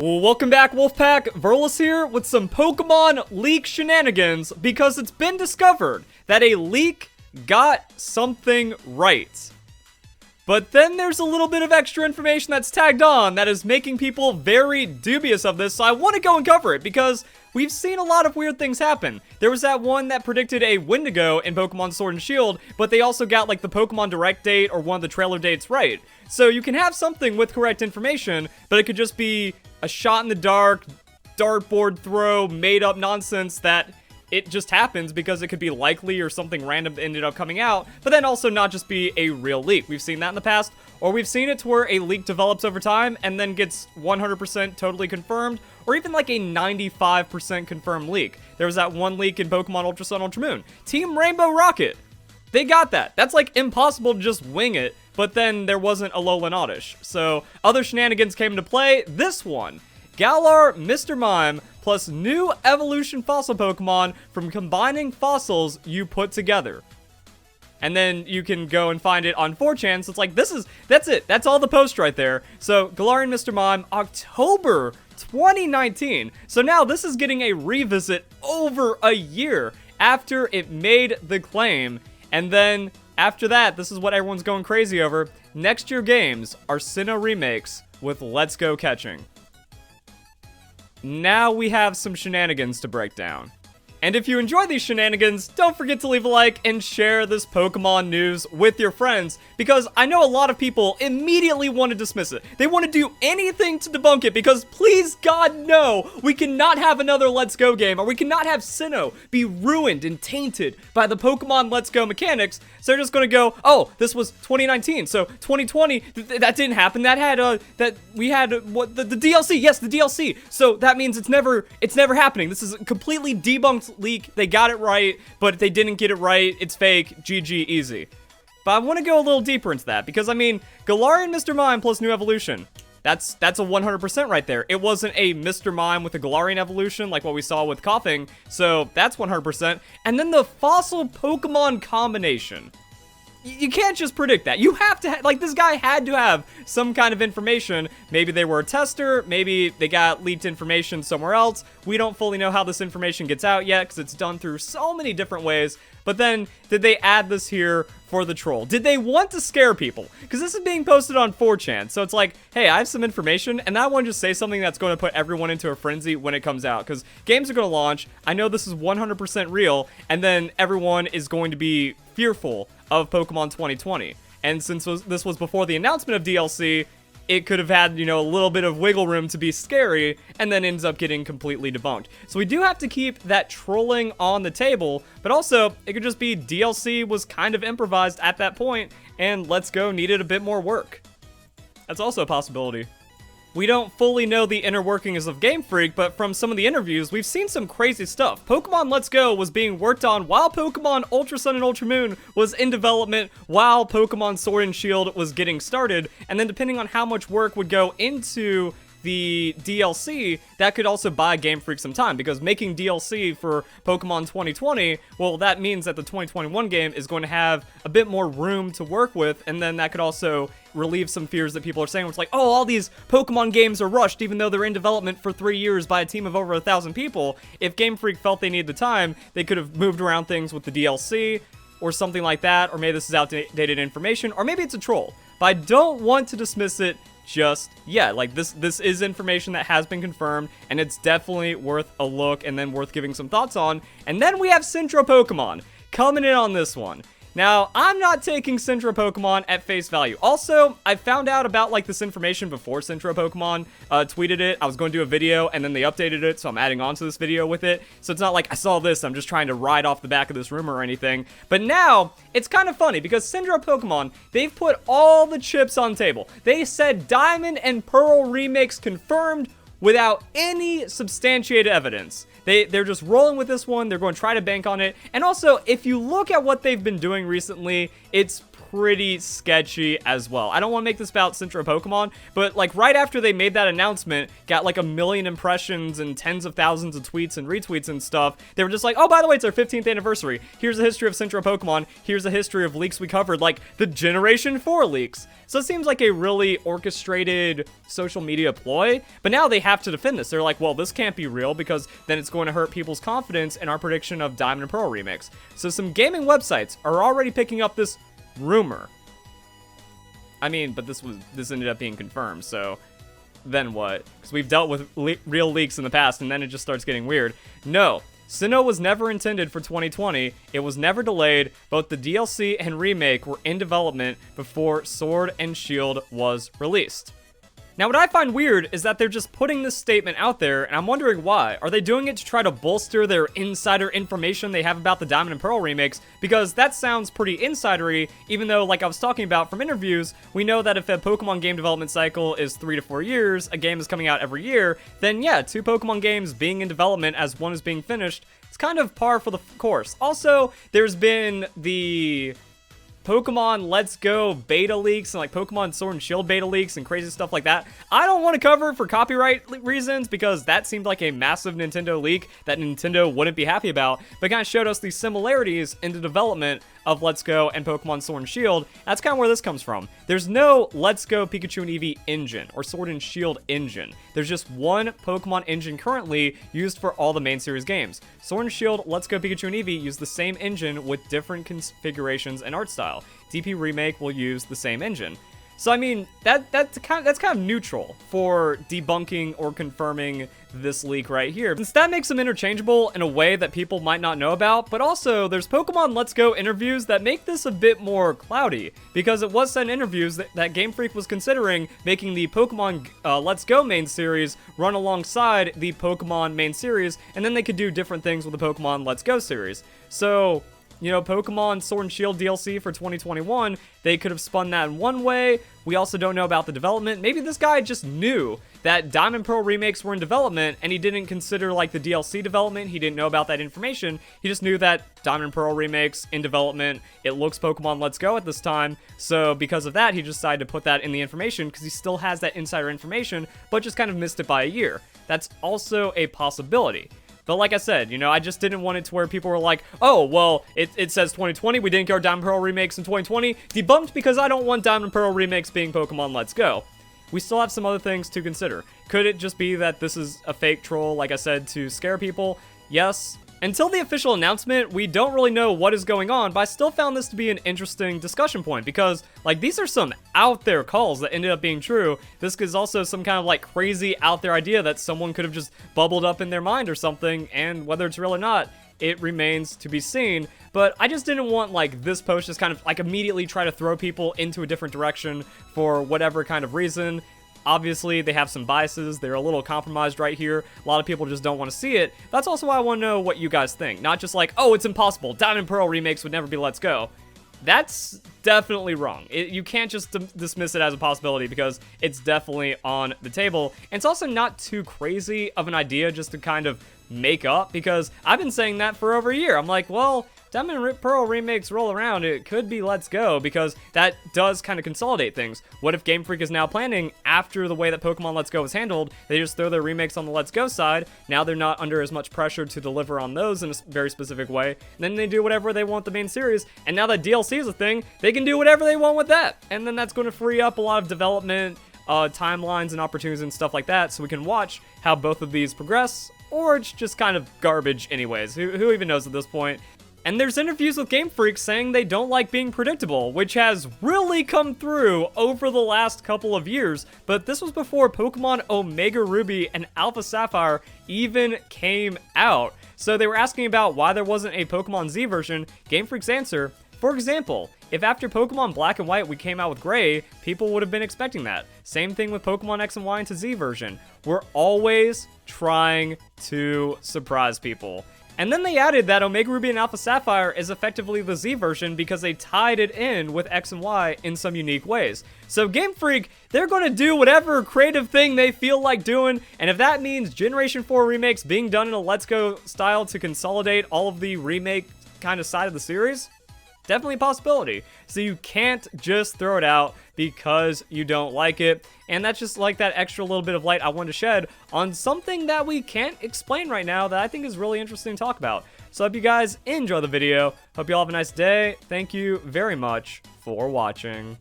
Well, welcome back, Wolfpack. Verlis here with some Pokemon leak shenanigans because it's been discovered that a leak got something right. But then there's a little bit of extra information that's tagged on that is making people very dubious of this, so I want to go and cover it because we've seen a lot of weird things happen. There was that one that predicted a Wendigo in Pokemon Sword and Shield, but they also got like the Pokemon Direct date or one of the trailer dates right. So you can have something with correct information, but it could just be a shot in the dark, dartboard throw, made up nonsense that it just happens because it could be likely or something random ended up coming out, but then also not just be a real leak. We've seen that in the past, or we've seen it to where a leak develops over time and then gets 100% totally confirmed, or even like a 95% confirmed leak. There was that one leak in Pokemon Ultra Sun, Ultra Moon. Team Rainbow Rocket, they got that. That's like impossible to just wing it, but then there wasn't Alolan Oddish. So other shenanigans came into play. This one, Galar, Mr. Mime, plus new evolution fossil Pokemon from combining fossils you put together. And then you can go and find it on 4chan, so it's like, that's it. That's all the post right there. So, Galarian Mr. Mime, October 2019. So now this is getting a revisit over a year after it made the claim. And then, after that, this is what everyone's going crazy over. Next year games are Sinnoh remakes with Let's Go Catching. Now we have some shenanigans to break down. And if you enjoy these shenanigans, don't forget to leave a like and share this Pokemon news with your friends, because I know a lot of people immediately want to dismiss it. They want to do anything to debunk it, because please God, no, we cannot have another Let's Go game, or we cannot have Sinnoh be ruined and tainted by the Pokemon Let's Go mechanics. So they're just going to go, oh, this was 2019, so 2020, that didn't happen. That had, we had, what, the DLC, yes, the DLC. So that means it's never happening. This is a completely debunked leak. They got it right, but they didn't get it right. It's fake. GG, easy. But I want to go a little deeper into that, because I mean, Galarian Mr. Mime plus new evolution. That's a 100% right there. It wasn't a Mr. Mime with a Galarian evolution like what we saw with Coughing, so that's 100%. And then the fossil Pokemon combination. You can't just predict that. You have to, like, this guy had to have some kind of information. Maybe they were a tester, maybe they got leaked information somewhere else. We don't fully know how this information gets out yet, because it's done through so many different ways. But then, did they add this here for the troll? Did they want to scare people? Because this is being posted on 4chan, so it's like, hey, I have some information, and I want to just say something that's going to put everyone into a frenzy when it comes out. Because games are going to launch, I know this is 100% real, and then everyone is going to be fearful of Pokemon 2020. And since this was before the announcement of DLC, it could have had, you know, a little bit of wiggle room to be scary, and then ends up getting completely debunked. So we do have to keep that trolling on the table, but also, it could just be DLC was kind of improvised at that point, and Let's Go needed a bit more work. That's also a possibility. We don't fully know the inner workings of Game Freak, but from some of the interviews, we've seen some crazy stuff. Pokemon Let's Go was being worked on while Pokemon Ultra Sun and Ultra Moon was in development, while Pokemon Sword and Shield was getting started, and then depending on how much work would go into the DLC, that could also buy Game Freak some time, because making DLC for Pokemon 2020, well, that means that the 2021 game is going to have a bit more room to work with, and then that could also relieve some fears that people are saying, where it's like, oh, all these Pokemon games are rushed, even though they're in development for 3 years by a team of over 1,000 people. If Game Freak felt they needed the time, they could have moved around things with the DLC, or something like that, or maybe this is outdated information, or maybe it's a troll. But I don't want to dismiss it just yet. Like, this is information that has been confirmed, and it's definitely worth a look, and then worth giving some thoughts on. And then we have Sinnoh Pokemon coming in on this one. Now, I'm not taking Sinnoh Pokemon at face value. Also, I found out about, like, this information before Sinnoh Pokemon tweeted it. I was going to do a video, and then they updated it, so I'm adding on to this video with it. So it's not like I saw this, I'm just trying to ride off the back of this rumor or anything. But now, it's kind of funny, because Sinnoh Pokemon, they've put all the chips on the table. They said Diamond and Pearl Remakes confirmed without any substantiated evidence. They're just rolling with this one. They're going to try to bank on it. And also, if you look at what they've been doing recently, it's pretty sketchy as well. I don't want to make this about Sinnoh Pokemon, but like right after they made that announcement, got like 1 million impressions and tens of thousands of tweets and retweets and stuff. They were just like, oh, by the way, it's our 15th anniversary. Here's a history of Sinnoh Pokemon. Here's a history of leaks we covered, like the Generation 4 leaks. So it seems like a really orchestrated social media ploy, but now they have to defend this. They're like, well, this can't be real because then it's going to hurt people's confidence in our prediction of Diamond and Pearl remakes. So some gaming websites are already picking up this rumor. I mean, but this ended up being confirmed, so then what? Because we've dealt with real leaks in the past, and then it just starts getting weird. No, Sinnoh was never intended for 2020. It was never delayed. Both the DLC and remake were in development before Sword and Shield was released. Now, what I find weird is that they're just putting this statement out there, and I'm wondering why. Are they doing it to try to bolster their insider information they have about the Diamond and Pearl remakes? Because that sounds pretty insidery, even though, like I was talking about from interviews, we know that if a Pokemon game development cycle is 3 to 4 years, a game is coming out every year, then yeah, 2 Pokemon games being in development as one is being finished, it's kind of par for the course. Also, there's been the Pokemon Let's Go beta leaks and like Pokemon Sword and Shield beta leaks and crazy stuff like that. I don't want to cover for copyright reasons because that seemed like a massive Nintendo leak that Nintendo wouldn't be happy about, but kind of showed us these similarities in the development of Let's Go and Pokemon Sword and Shield. That's kind of where this comes from. There's no Let's Go Pikachu and Eevee engine or Sword and Shield engine. There's just one Pokemon engine currently used for all the main series games. Sword and Shield, Let's Go Pikachu and Eevee use the same engine with different configurations and art style. DP Remake will use the same engine. So I mean, that's kind of neutral for debunking or confirming this leak right here, since that makes them interchangeable in a way that people might not know about. But also, there's Pokemon Let's Go interviews that make this a bit more cloudy, because it was said in interviews that Game Freak was considering making the Pokemon Let's Go main series run alongside the Pokemon main series, and then they could do different things with the Pokemon Let's Go series. So, you know, Pokemon Sword and Shield DLC for 2021, they could have spun that in one way. We also don't know about the development. Maybe this guy just knew that Diamond and Pearl remakes were in development, and he didn't consider, like, the DLC development. He didn't know about that information. He just knew that Diamond and Pearl remakes in development. It looks Pokemon Let's Go at this time. So because of that, he just decided to put that in the information because he still has that insider information, but just kind of missed it by a year. That's also a possibility. But like I said, you know, I just didn't want it to where people were like, oh, well, it says 2020, we didn't get our Diamond Pearl remakes in 2020, debunked because I don't want Diamond Pearl remakes being Pokemon Let's Go. We still have some other things to consider. Could it just be that this is a fake troll, like I said, to scare people? Yes. Until the official announcement, we don't really know what is going on, but I still found this to be an interesting discussion point because, like, these are some out there calls that ended up being true. This is also some kind of, like, crazy out there idea that someone could have just bubbled up in their mind or something, and whether it's real or not, it remains to be seen. But I just didn't want, like, this post just kind of, like, immediately try to throw people into a different direction for whatever kind of reason. Obviously, they have some biases. They're a little compromised right here. A lot of people just don't want to see it. That's also why I want to know what you guys think. Not just like, oh, it's impossible. Diamond and Pearl remakes would never be Let's Go. That's definitely wrong. You can't just dismiss it as a possibility because it's definitely on the table. And it's also not too crazy of an idea just to kind of make up, because I've been saying that for over a year. I'm like, well, Diamond and Pearl remakes roll around, it could be Let's Go, because that does kind of consolidate things. What if Game Freak is now planning, after the way that Pokemon Let's Go was handled, they just throw their remakes on the Let's Go side, now they're not under as much pressure to deliver on those in a very specific way, and then they do whatever they want with the main series, and now that DLC is a thing, they can do whatever they want with that, and then that's going to free up a lot of development, timelines and opportunities and stuff like that, so we can watch how both of these progress, or it's just kind of garbage anyways. Who even knows at this point? And there's interviews with Game Freak saying they don't like being predictable, which has really come through over the last couple of years, but this was before Pokemon Omega Ruby and Alpha Sapphire even came out. So they were asking about why there wasn't a Pokemon Z version. Game Freak's answer, for example, if after Pokemon Black and White we came out with Gray, people would have been expecting that. Same thing with Pokemon X and Y into Z version. We're always trying to surprise people. And then they added that Omega Ruby and Alpha Sapphire is effectively the Z version because they tied it in with X and Y in some unique ways. So Game Freak, they're going to do whatever creative thing they feel like doing, and if that means Generation 4 remakes being done in a Let's Go style to consolidate all of the remake kind of side of the series, definitely a possibility. So you can't just throw it out because you don't like it. And that's just like that extra little bit of light I wanted to shed on something that we can't explain right now that I think is really interesting to talk about. So I hope you guys enjoy the video. Hope you all have a nice day. Thank you very much for watching.